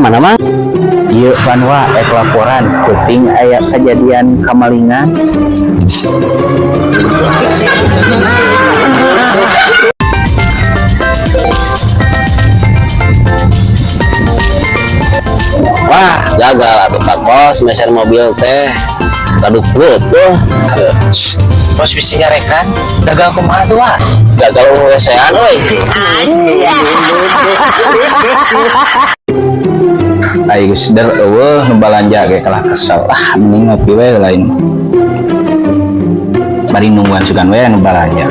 Mana mang? Iya panwa laporan penting aya kejadian kamalingan. Wah gagal atau Pak Bos meser mobil teh kaduk tuh bos bisa nyarekan gagal kumaha tuh wah gagal wesean euy. Ayo geus der eueuh nu balanja ge kalah kesel ah mending ngopi we lain bari nungguan sugan we nu balanja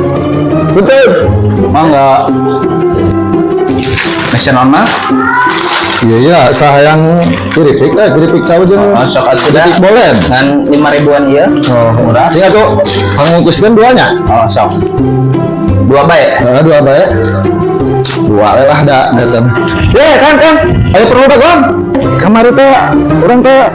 betul mangga mesin normal. Iya, sayang keripik caw jeung sok atuh boleh kan 5.000-an ieu. Oh, murah. Iya tuh, ngungkuskeun duanya. Oh, sok. Dua bae. Dua bae. Dua lah da eta. Kang, ayo perlu da Bang. Kamari teh urang teh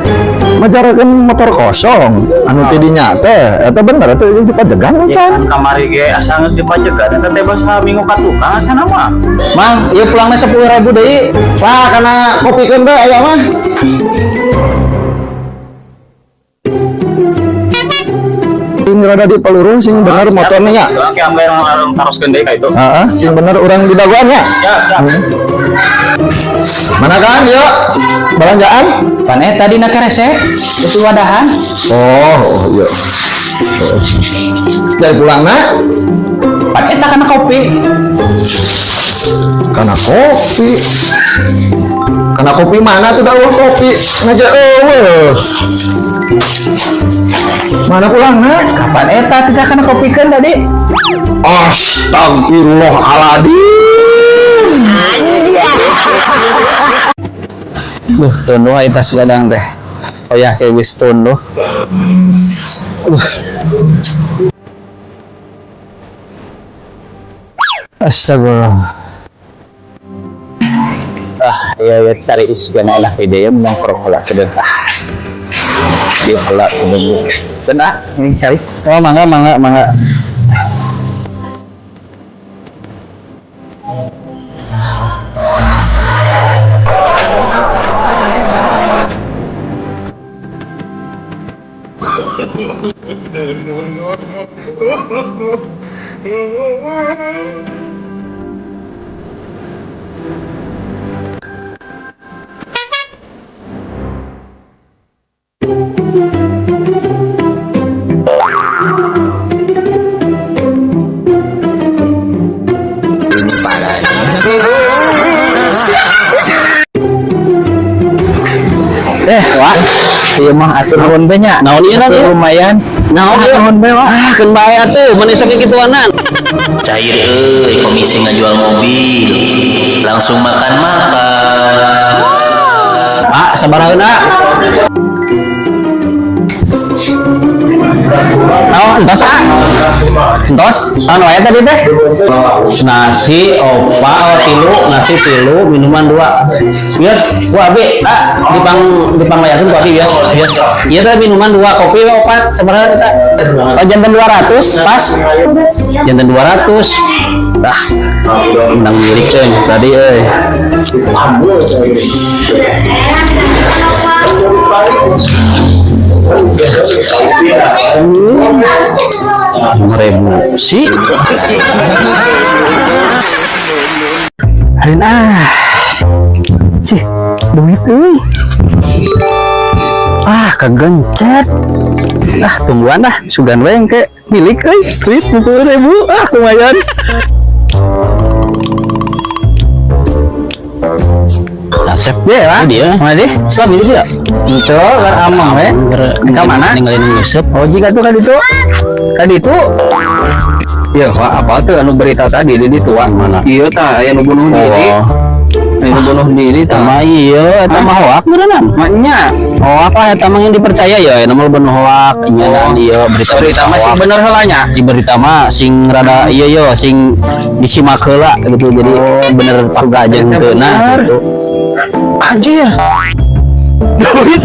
majarakeun motor kosong. Anu teh dinya teh eta bener teh geus dipajegan can. Kamari ge asa geus dipajegan eta teh basa minggu ka tukang asa nama. Mang, ieu pulangna 10.000 deui. Wah, kana kopikeun teh aya mah. Sing rada di peluru sing bener motornya nya. Oke, ambil orang taroskeun deui ka itu. Heeh, sing bener urang di dagoan nya. Siap. Mana kan, yuk belanjaan? Pane tadi nak resek, itu wadahan. Oh, iya. Dari pulang nak? Pane tak kena kopi. Karena kopi. Karena kopi mana tuh dah kopi ngajak Mana pulang nak? Kapan eta tidak kena kopi kan tadi? Astagfirullahaladzim. Tunduh ayo tas gadang teh. Oh ya kayak geus tunduh. Astagfirullah. Ya tari iskan lah ide yang nongkrong lah kedeng. Dia pula kedeng. Dan ini cari. Oh mangga. Wah, iya mah atur nuhun be nya. Naon ieu lumayan. Naon nuhun be wah. Keun bae atuh mun sok kikituanan. Cair euy komisi ngajual mobil. Langsung makan-makan. Pak, sabaraheuna. Entos wae tadi teh. Nasi nasi tilu, minuman 2. Bias, ku abi, dipanglayakeun ku abi bias. Ieu teh minuman 2, kopi 4, sabaraha eta? Oh, janten 200, pas. Janten 200. Tah, menang milik tadi euy. 5.000 sih. Harin cih duit euy. Kegencet. Tungguan sugan we engke milik euy. Duit 50.000. Lumayan. Asep ya lah dia. Mana dia? Selam itu tidak? Itu kan amang we. Ka mana? Ninggalin Yusuf. Oh jika tuh kan itu. Ya apa tuh anu berita tadi di itu mana? Iya tah aya nu bunuh diri. Anu bunuh diri tah. Mah iya eta mah hoak beneran. Maknya hoak lah eta mah yang dipercaya ya anu bunuh hoak nya ieu berita mah sing bener heula nya. Si berita mah sing rada ieu yo sing disimak heula gitu jadi bener surga jeung teuna gitu. Anjir. Duit